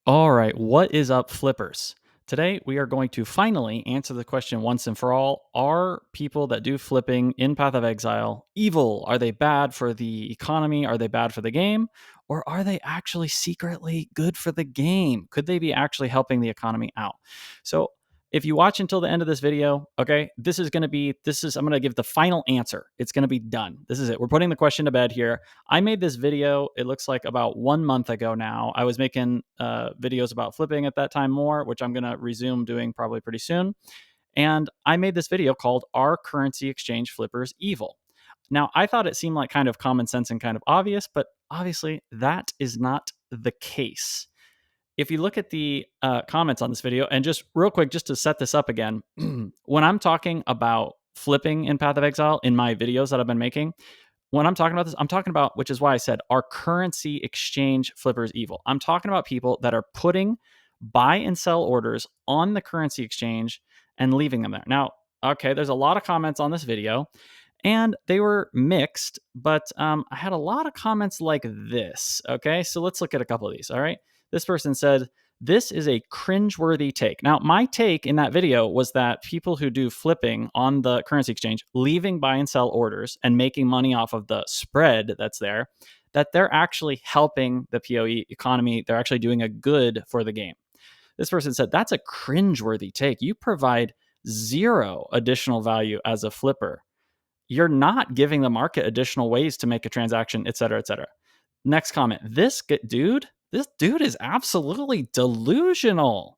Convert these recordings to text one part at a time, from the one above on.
All right, what is up, flippers? Today, we are going to finally answer the question once and for all. Are people that do flipping in Path of Exile evil? Are they bad for the economy? Are they bad for the game? Or are they actually secretly good for the game? Could they be actually helping the economy out? So, if you watch until the end of this video, okay, I'm going to give the final answer. It's going to be done. This is it. We're putting the question to bed here. I made this video, it looks like about 1 month ago now. I was making videos about flipping at that time more, which I'm going to resume doing probably pretty soon. And I made this video called Are Currency Exchange Flippers Evil? Now, I thought it seemed like kind of common sense and kind of obvious, but obviously that is not the case. If you look at the comments on this video, and just real quick, just to set this up again, when I'm talking about flipping in Path of Exile in my videos that I've been making, when I'm talking about this, I'm talking about, which is why I said, are currency exchange flippers evil? I'm talking about people that are putting buy and sell orders on the currency exchange and leaving them there. Now, okay, there's a lot of comments on this video, and they were mixed, but I had a lot of comments like this. Okay, so let's look at a couple of these. All right, this person said, this is a cringeworthy take. Now, my take in that video was that people who do flipping on the currency exchange, leaving buy and sell orders and making money off of the spread that's there, that they're actually helping the PoE economy. They're actually doing a good for the game. This person said, that's a cringeworthy take. You provide zero additional value as a flipper. You're not giving the market additional ways to make a transaction, et cetera, et cetera. Next comment, this dude is absolutely delusional.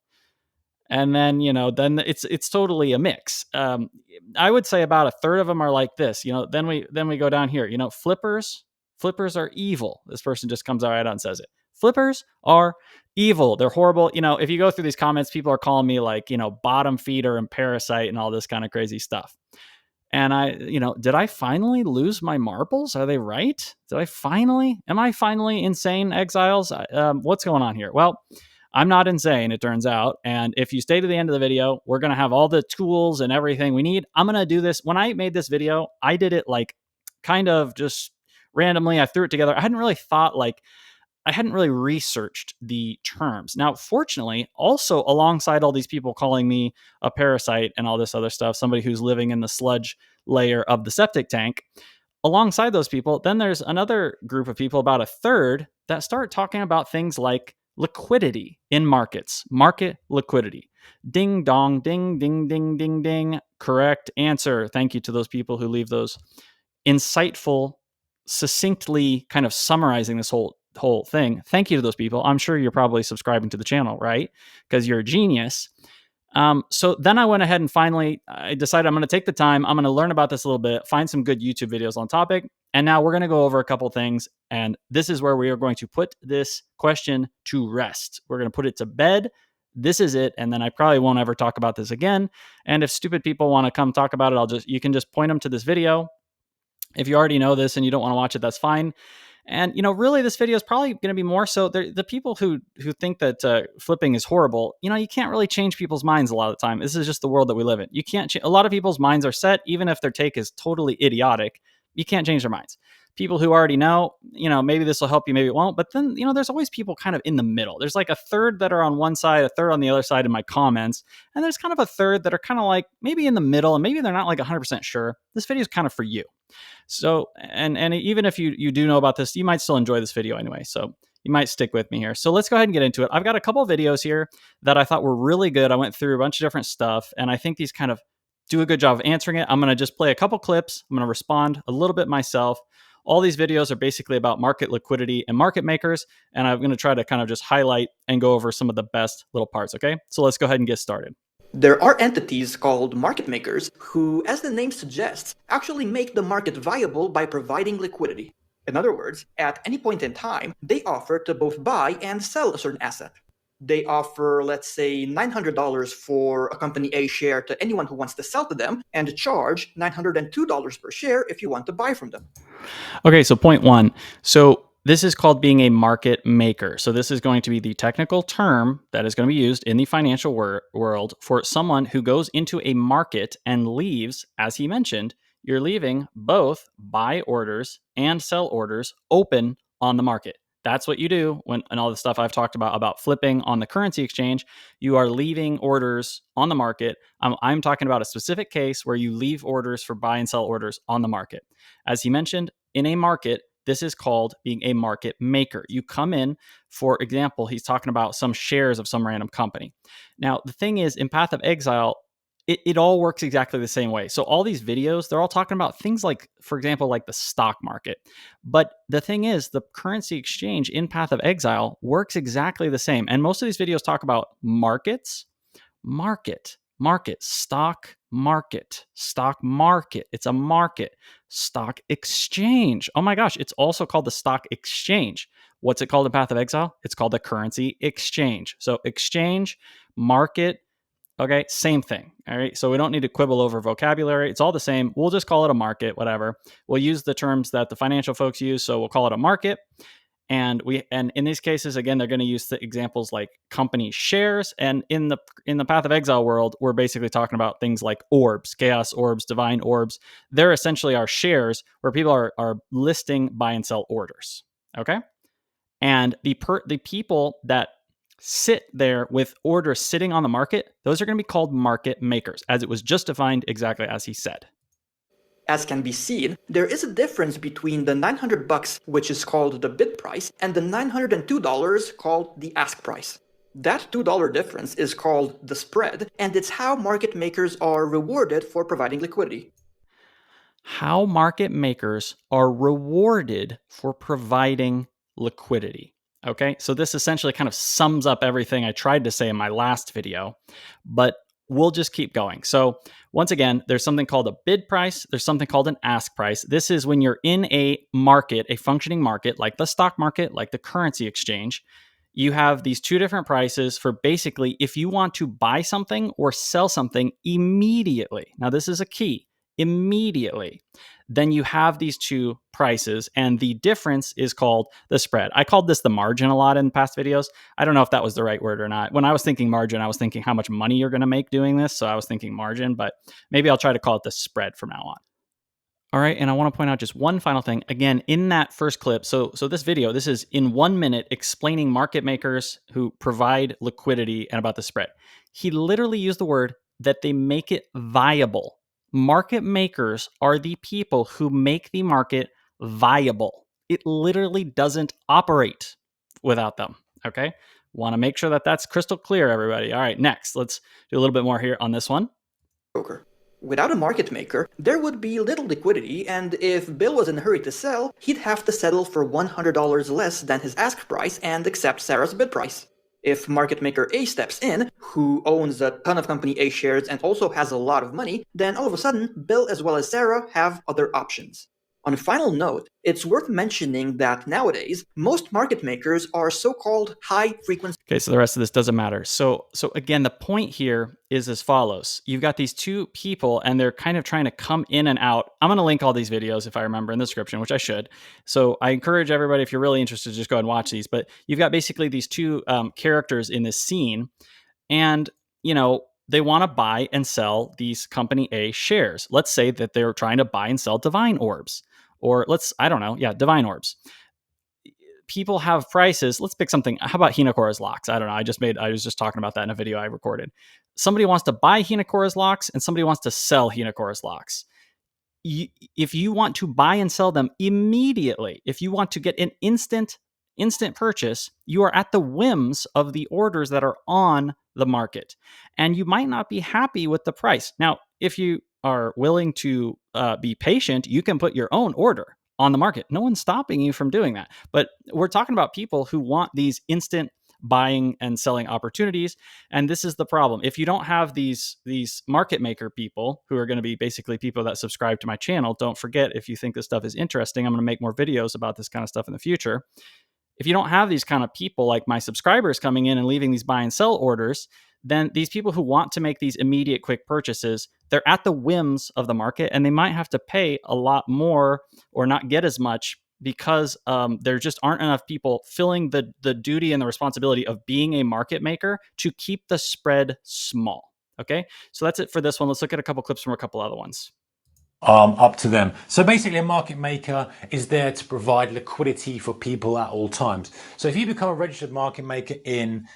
And then, then it's totally a mix. I would say about a third of them are like this. Then we go down here. Flippers are evil. This person just comes right out and says it. Flippers are evil. They're horrible. If you go through these comments, people are calling me like, bottom feeder and parasite and all this kind of crazy stuff. And did I finally lose my marbles? Are they right? Am I finally insane, Exiles? What's going on here? Well, I'm not insane, it turns out. And if you stay to the end of the video, we're going to have all the tools and everything we need. I'm going to do this. When I made this video, I did it like kind of just randomly. I threw it together. I hadn't really researched the terms. Now, fortunately, also alongside all these people calling me a parasite and all this other stuff, somebody who's living in the sludge layer of the septic tank, alongside those people, then there's another group of people, about a third, that start talking about things like liquidity in markets, market liquidity. Ding dong, ding, ding, ding, ding, ding. Correct answer. Thank you to those people who leave those insightful, succinctly kind of summarizing this whole thing. Thank you to those people. I'm sure you're probably subscribing to the channel, right? Because you're a genius. So then I went ahead and finally I decided I'm going to take the time. I'm going to learn about this a little bit, find some good YouTube videos on topic. And now we're going to go over a couple things. And this is where we are going to put this question to rest. We're going to put it to bed. This is it. And then I probably won't ever talk about this again. And if stupid people want to come talk about it, you can just point them to this video. If you already know this and you don't want to watch it, that's fine. And, really, this video is probably going to be more so the people who think that flipping is horrible. You can't really change people's minds a lot of the time. This is just the world that we live in. You can't. A lot of people's minds are set, even if their take is totally idiotic. You can't change their minds. People who already know, maybe this will help you, maybe it won't. But then, there's always people kind of in the middle. There's like a third that are on one side, a third on the other side in my comments. And there's kind of a third that are kind of like maybe in the middle, and maybe they're not like 100% sure. This video is kind of for you. So, and even if you do know about this, you might still enjoy this video anyway. So you might stick with me here. So let's go ahead and get into it. I've got a couple of videos here that I thought were really good. I went through a bunch of different stuff, and I think these kind of do a good job of answering it. I'm going to just play a couple clips. I'm going to respond a little bit myself. All these videos are basically about market liquidity and market makers, and I'm going to try to kind of just highlight and go over some of the best little parts, okay? So let's go ahead and get started. There are entities called market makers who, as the name suggests, actually make the market viable by providing liquidity. In other words, at any point in time, they offer to both buy and sell a certain asset. They offer, let's say, $900 for a company A share to anyone who wants to sell to them, and charge $902 per share if you want to buy from them. Okay, so point one. So this is called being a market maker. So this is going to be the technical term that is going to be used in the financial world for someone who goes into a market and leaves, as he mentioned, you're leaving both buy orders and sell orders open on the market. That's what you do when, and all the stuff I've talked about flipping on the currency exchange. You are leaving orders on the market. I'm talking about a specific case where you leave orders for buy and sell orders on the market. As he mentioned, in a market, this is called being a market maker. You come in, for example, he's talking about some shares of some random company. Now, the thing is, in Path of Exile, it all works exactly the same way. So all these videos, they're all talking about things like, for example, like the stock market. But the thing is, the currency exchange in Path of Exile works exactly the same. And most of these videos talk about markets, stock market. It's a market. Stock exchange. Oh my gosh, it's also called the stock exchange. What's it called in Path of Exile? It's called the currency exchange. So exchange, market, okay, same thing. All right. So we don't need to quibble over vocabulary. It's all the same. We'll just call it a market, whatever. We'll use the terms that the financial folks use. So we'll call it a market. And in these cases, again, they're going to use the examples like company shares. And in the Path of Exile world, we're basically talking about things like orbs, chaos orbs, divine orbs. They're essentially our shares where people are listing buy and sell orders. Okay. And the people that sit there with orders sitting on the market, those are going to be called market makers, as it was just defined exactly as he said. As can be seen, there is a difference between the $900, which is called the bid price, and the $902 called the ask price. That $2 difference is called the spread, and it's how market makers are rewarded for providing liquidity. How market makers are rewarded for providing liquidity. Okay, so this essentially kind of sums up everything I tried to say in my last video, but we'll just keep going. So, once again, there's something called a bid price, there's something called an ask price. This is when you're in a market, a functioning market, like the stock market, like the currency exchange. You have these two different prices for basically if you want to buy something or sell something immediately. Now, this is a key immediately. Then you have these two prices, and the difference is called the spread. I called this the margin a lot in past videos. I don't know if that was the right word or not. When I was thinking margin, I was thinking how much money you're going to make doing this. So I was thinking margin, but maybe I'll try to call it the spread from now on. All right, and I want to point out just one final thing. Again, in that first clip, so this video, this is in 1 minute explaining market makers who provide liquidity and about the spread. He literally used the word that they make it viable. Market makers are the people who make the market viable. It literally doesn't operate without them. Okay, want to make sure that that's crystal clear, everybody. All right, next, let's do a little bit more here on this one. Broker. Without a market maker, there would be little liquidity, and if Bill was in a hurry to sell, he'd have to settle for $100 less than his ask price and accept Sarah's bid price. If market maker A steps in, who owns a ton of company A shares and also has a lot of money, then all of a sudden, Bill as well as Sarah have other options. On a final note, it's worth mentioning that nowadays, most market makers are so-called high-frequency. Okay, so the rest of this doesn't matter. So again, the point here is as follows. You've got these two people and they're kind of trying to come in and out. I'm going to link all these videos if I remember in the description, which I should. So I encourage everybody, if you're really interested, just go ahead and watch these. But you've got basically these two characters in this scene, and they want to buy and sell these company A shares. Let's say that they're trying to buy and sell divine orbs, or divine orbs. People have prices. Let's pick something. How about Hinakora's locks? I don't know. I was just talking about that in a video I recorded. Somebody wants to buy Hinakora's locks and somebody wants to sell Hinakora's locks. If you want to buy and sell them immediately, if you want to get an instant purchase, you are at the whims of the orders that are on the market. And you might not be happy with the price. Now, if you are willing to be patient, you can put your own order on the market. No one's stopping you from doing that. But we're talking about people who want these instant buying and selling opportunities, and this is the problem. If you don't have these market maker people who are going to be basically people that subscribe to my channel, don't forget, if you think this stuff is interesting, I'm going to make more videos about this kind of stuff in the future. If you don't have these kind of people like my subscribers coming in and leaving these buy and sell orders, then these people who want to make these immediate quick purchases, they're at the whims of the market, and they might have to pay a lot more or not get as much because there just aren't enough people filling the duty and the responsibility of being a market maker to keep the spread small. Okay, so that's it for this one. Let's look at a couple clips from a couple other ones. up to them. So basically, a market maker is there to provide liquidity for people at all times. So if you become a registered market maker in,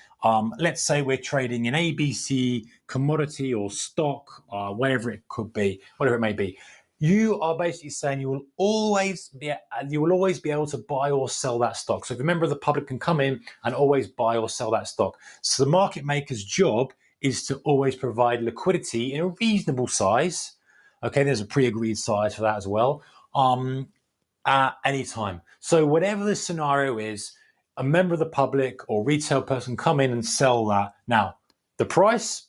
let's say we're trading in ABC commodity or stock, whatever it could be, whatever it may be, you are basically saying you will always be able to buy or sell that stock. So if a member of the public can come in and always buy or sell that stock. So the market maker's job is to always provide liquidity in a reasonable size. Okay, there's a pre-agreed size for that as well. At any time. So whatever the scenario is, a member of the public or retail person come in and sell that. Now, the price,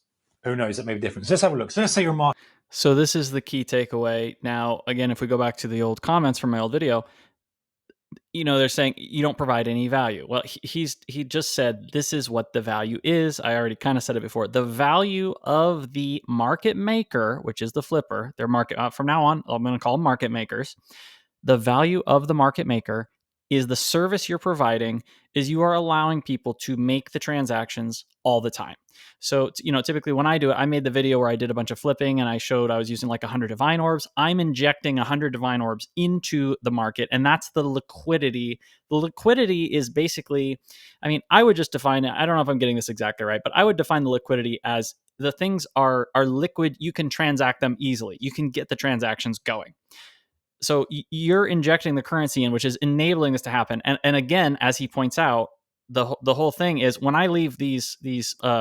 who knows? That may be different. So let's have a look. So let's say you're a market. So this is the key takeaway. Now, again, if we go back to the old comments from my old video, they're saying you don't provide any value. Well, he just said this is what the value is. I already kind of said it before. The value of the market maker, which is the flipper, their market from now on, I'm going to call them market makers. The value of the market maker is the service you're providing is you are allowing people to make the transactions all the time. So, typically when I do it, I made the video where I did a bunch of flipping and I showed I was using like 100 divine orbs. I'm injecting 100 divine orbs into the market, and that's the liquidity. The liquidity is basically, I would just define it. I don't know if I'm getting this exactly right, but I would define the liquidity as the things are liquid. You can transact them easily. You can get the transactions going. So you're injecting the currency in, which is enabling this to happen. And again, as he points out, the whole thing is when I leave these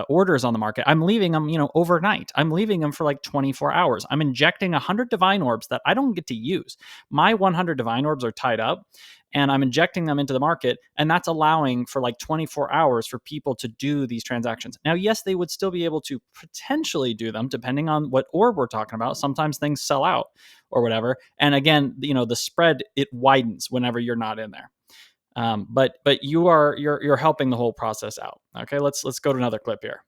orders on the market, I'm leaving them, overnight. I'm leaving them for like 24 hours. I'm injecting 100 divine orbs that I don't get to use. My 100 divine orbs are tied up, and I'm injecting them into the market, and that's allowing for like 24 hours for people to do these transactions. Now, yes, they would still be able to potentially do them depending on what orb we're talking about. Sometimes things sell out or whatever. And again, the spread, it widens whenever you're not in there. But you're helping the whole process out. Okay, let's go to another clip here.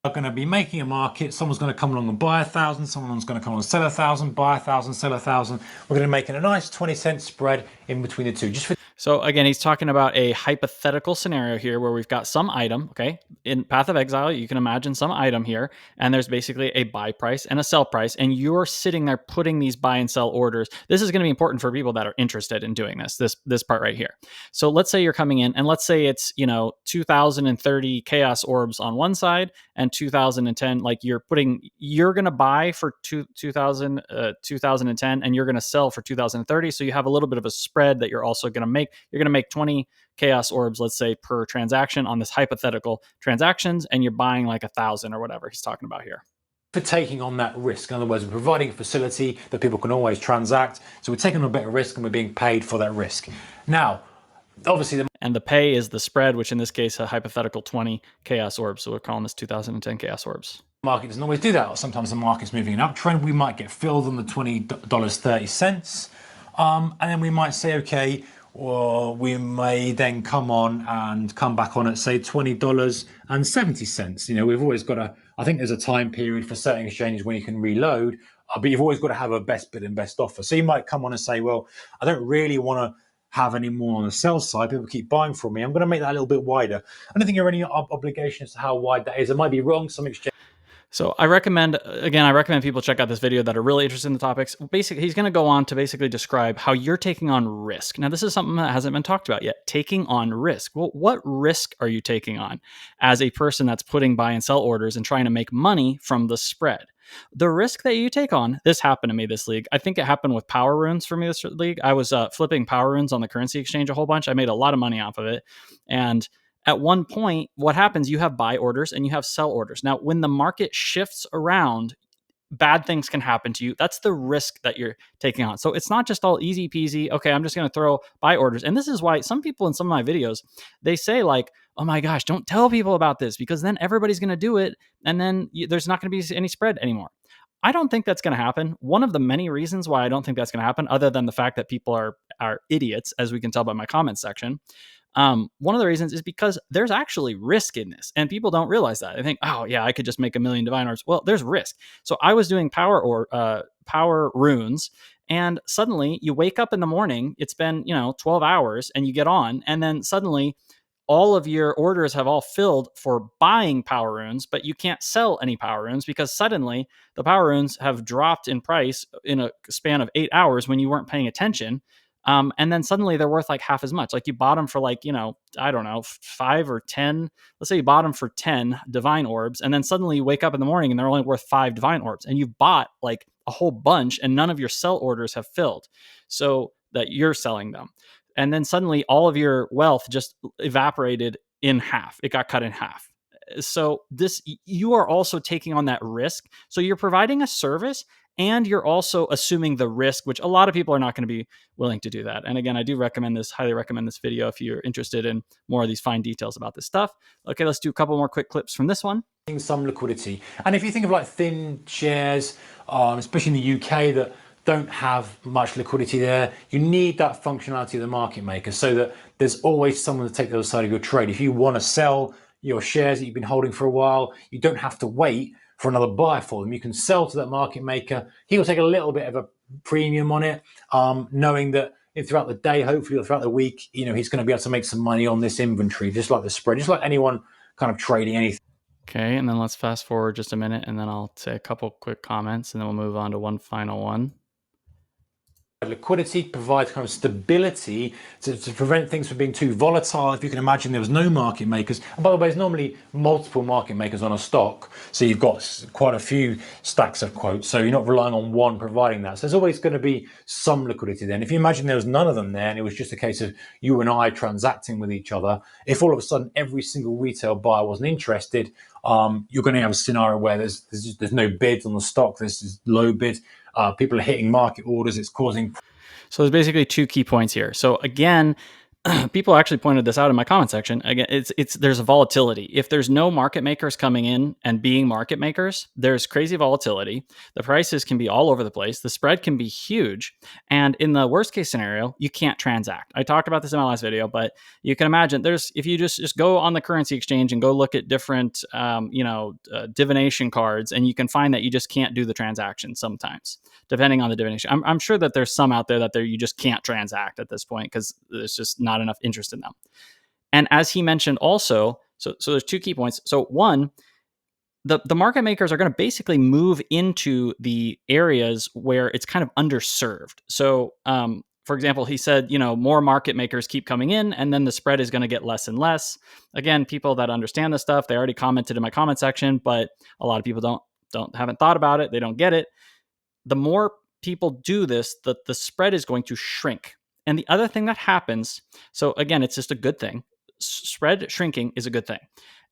Are going to be making a market. Someone's going to come along and buy 1,000. Someone's going to come along and sell 1,000, buy 1,000, sell 1,000. We're going to make a nice 20-cent spread in between the two. So again, he's talking about a hypothetical scenario here where we've got some item, okay? In Path of Exile, you can imagine some item here, and there's basically a buy price and a sell price, and you're sitting there putting these buy and sell orders. This is going to be important for people that are interested in doing this part right here. So let's say you're coming in, and let's say it's 2030 chaos orbs on one side and 2010. Like you're going to buy for 2010, and you're going to sell for 2030. So you have a little bit of a spread that you're also going to make. You're going to make 20 chaos orbs, let's say, per transaction on this hypothetical transactions, and you're buying like 1,000 or whatever he's talking about here. For taking on that risk. In other words, we're providing a facility that people can always transact. So we're taking on a bit of risk and we're being paid for that risk. Now, obviously, and the pay is the spread, which in this case, a hypothetical 20 chaos orbs. So we're calling this 2010 chaos orbs. Market doesn't always do that. Sometimes the market's moving in an uptrend. We might get filled on the $20.30. And then we might say, okay, or we may then come back on at say $20.70. We've always got I think there's a time period for certain exchanges when you can reload, but you've always got to have a best bid and best offer. So you might come on and say, well, I don't really want to have any more on the sell side. People keep buying from me. I'm going to make that a little bit wider. I don't think there are any obligations to how wide that is. I might be wrong. Some exchange. So I recommend people check out this video that are really interested in the topics. Basically, he's going to go on to basically describe how you're taking on risk. Now, this is something that hasn't been talked about yet, taking on risk. Well, what risk are you taking on as a person that's putting buy and sell orders and trying to make money from the spread? The risk that you take on, this happened to me this league. I think it happened with power runes for me this league. I was flipping power runes on the currency exchange a whole bunch. I made a lot of money off of it. And at one point, what happens, you have buy orders and you have sell orders. Now, when the market shifts around, bad things can happen to you. That's the risk that you're taking on. So it's not just all easy peasy. Okay, I'm just going to throw buy orders. And this is why some people in some of my videos, they say like, oh my gosh, don't tell people about this because then everybody's going to do it. And then there's not going to be any spread anymore. I don't think that's going to happen. One of the many reasons why I don't think that's going to happen, other than the fact that people are idiots, as we can tell by my comment section, one of the reasons is because there's actually risk in this, and people don't realize that. They think, oh yeah, I could just make 1,000,000 divine orbs. Well, there's risk. So I was doing power runes, and suddenly you wake up in the morning. It's been 12 hours, and you get on, and then suddenly all of your orders have all filled for buying power runes, but you can't sell any power runes because suddenly the power runes have dropped in price in a span of 8 hours when you weren't paying attention. And then suddenly they're worth like half as much. Like you bought them for like, I don't know, 5 or 10. Let's say you bought them for 10 divine orbs, and then suddenly you wake up in the morning and they're only worth 5 divine orbs, and you've bought like a whole bunch and none of your sell orders have filled so that you're selling them. And then suddenly all of your wealth just evaporated in half. It got cut in half. So you are also taking on that risk. So you're providing a service and you're also assuming the risk, which a lot of people are not going to be willing to do that. And again, I do highly recommend this video if you're interested in more of these fine details about this stuff. Okay, let's do a couple more quick clips from this one. Some liquidity. And if you think of like thin shares, especially in the UK, that don't have much liquidity there, you need that functionality of the market maker so that there's always someone to take the other side of your trade. If you want to sell your shares that you've been holding for a while, you don't have to wait for another buyer for them. You can sell to that market maker. He will take a little bit of a premium on it, knowing that throughout the day, hopefully, or throughout the week, he's going to be able to make some money on this inventory, just like the spread, just like anyone kind of trading anything. Okay, and then let's fast forward just a minute, and then I'll say a couple quick comments, and then we'll move on to one final one. Liquidity provides kind of stability to prevent things from being too volatile. If you can imagine there was no market makers, and by the way, there's normally multiple market makers on a stock, so you've got quite a few stacks of quotes, so you're not relying on one providing that. So there's always going to be some liquidity then. If you imagine there was none of them there and it was just a case of you and I transacting with each other, if all of a sudden every single retail buyer wasn't interested, you're going to have a scenario where there's no bids on the stock, there's just low bid. People are hitting market orders. It's causing. So there's basically 2 key points here. So again, people actually pointed this out in my comment section. Again, there's a volatility. If there's no market makers coming in and being market makers, there's crazy volatility. The prices can be all over the place. The spread can be huge. And in the worst case scenario, you can't transact. I talked about this in my last video, but you can imagine if you just go on the currency exchange and go look at different, divination cards, and you can find that you just can't do the transaction sometimes, depending on the divination. I'm sure that there's some out there that you just can't transact at this point because there's just not enough interest in them. And as he mentioned also, so there's 2 key points. So one, the market makers are going to basically move into the areas where it's kind of underserved. So for example, he said, more market makers keep coming in and then the spread is going to get less and less. Again, people that understand this stuff, they already commented in my comment section, but a lot of people haven't thought about it. They don't get it. The more people do this, the spread is going to shrink. And the other thing that happens, so again, it's just a good thing. Spread shrinking is a good thing.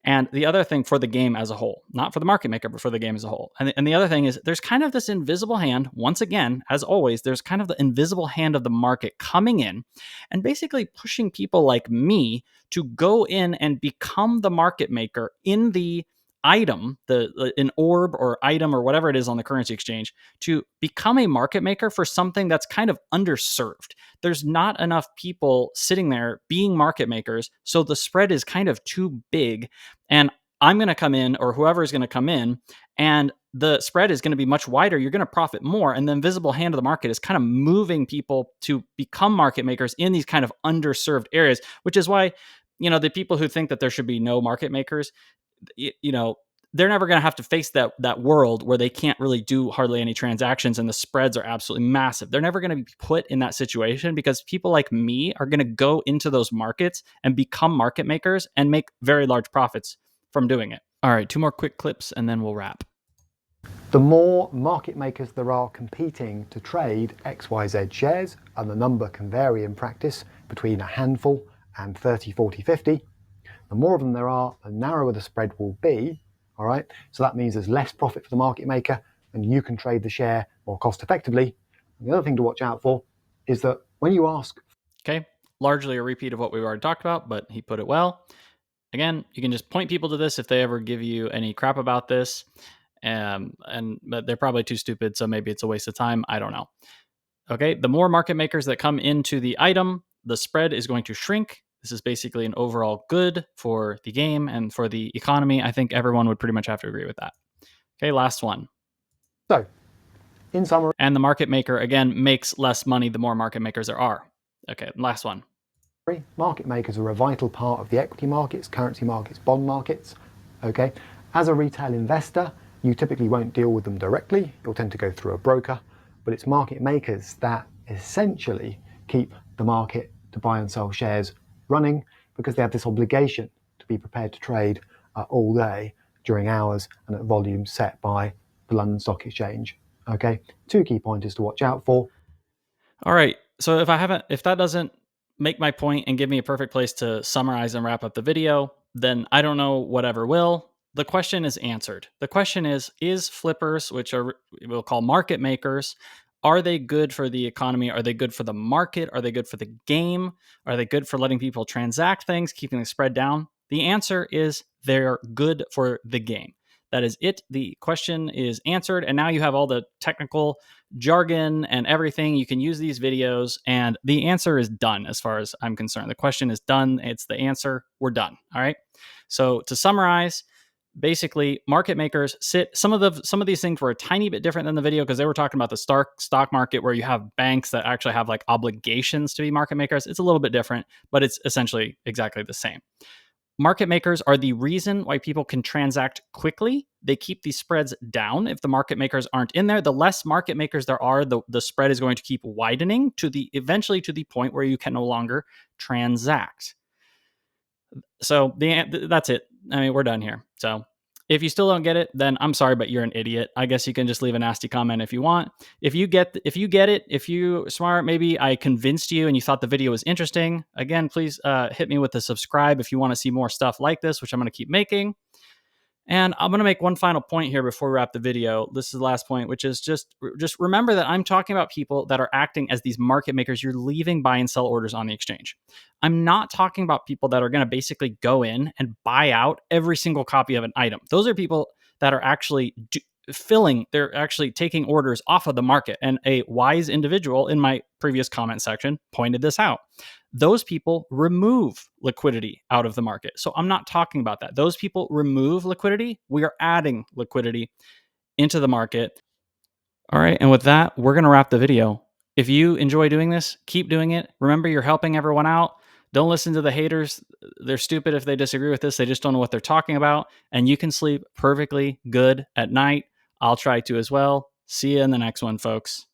And the other thing for the game as a whole, not for the market maker, but for the game as a whole. And the other thing is there's kind of this invisible hand. Once again, as always, there's kind of the invisible hand of the market coming in and basically pushing people like me to go in and become the market maker in the item, an orb or item or whatever it is on the currency exchange, to become a market maker for something that's kind of underserved. There's not enough people sitting there being market makers, so the spread is kind of too big. And I'm going to come in, or whoever is going to come in, and the spread is going to be much wider. You're going to profit more. And the invisible hand of the market is kind of moving people to become market makers in these kind of underserved areas, which is why, the people who think that there should be no market makers, they're never going to have to face that world where they can't really do hardly any transactions and the spreads are absolutely massive. They're never going to be put in that situation because people like me are going to go into those markets and become market makers and make very large profits from doing it. All right, 2 more quick clips and then we'll wrap. The more market makers there are competing to trade XYZ shares, and the number can vary in practice between a handful and 30, 40, 50, the more of them there are, the narrower the spread will be. All right, so that means there's less profit for the market maker and you can trade the share more cost effectively. And the other thing to watch out for is that when you ask... Okay, largely a repeat of what we've already talked about, but he put it well. Again, you can just point people to this if they ever give you any crap about this. But they're probably too stupid, so maybe it's a waste of time. I don't know. Okay, the more market makers that come into the item, the spread is going to shrink. This is basically an overall good for the game and for the economy. I think everyone would pretty much have to agree with that. Okay, last one. So, in summary... And the market maker, again, makes less money the more market makers there are. Okay, last one. Market makers are a vital part of the equity markets, currency markets, bond markets. Okay, as a retail investor, you typically won't deal with them directly. You'll tend to go through a broker, but it's market makers that essentially keep the market to buy and sell shares running, because they have this obligation to be prepared to trade all day during hours and at volumes set by the London Stock Exchange. Okay, two key pointers to watch out for. All right. So if that doesn't make my point and give me a perfect place to summarize and wrap up the video, then I don't know whatever will. The question is answered. The question is flippers, which we'll call market makers, are they good for the economy? Are they good for the market? Are they good for the game? Are they good for letting people transact things, keeping the spread down? The answer is they're good for the game. That is it. The question is answered. And now you have all the technical jargon and everything. You can use these videos, and the answer is done as far as I'm concerned. The question is done. It's the answer. We're done. All right. So to summarize, basically, market makers sit. Some of these things were a tiny bit different than the video because they were talking about the stock market where you have banks that actually have like obligations to be market makers. It's a little bit different, but it's essentially exactly the same. Market makers are the reason why people can transact quickly. They keep these spreads down. If the market makers aren't in there, the less market makers there are, the spread is going to keep widening eventually to the point where you can no longer transact. So that's it. I mean, we're done here. So if you still don't get it, then I'm sorry, but you're an idiot. I guess you can just leave a nasty comment if you want. If you get it, if you smart, maybe I convinced you and you thought the video was interesting. Again, please hit me with a subscribe if you want to see more stuff like this, which I'm going to keep making. And I'm going to make one final point here before we wrap the video. This is the last point, which is just remember that I'm talking about people that are acting as these market makers. You're leaving buy and sell orders on the exchange. I'm not talking about people that are going to basically go in and buy out every single copy of an item. Those are people that are actually they're actually taking orders off of the market. And a wise individual in my previous comment section pointed this out. Those people remove liquidity out of the market. So I'm not talking about that. Those people remove liquidity. We are adding liquidity into the market. All right. And with that, we're going to wrap the video. If you enjoy doing this, keep doing it. Remember, you're helping everyone out. Don't listen to the haters. They're stupid if they disagree with this. They just don't know what they're talking about. And you can sleep perfectly good at night. I'll try to as well. See you in the next one, folks.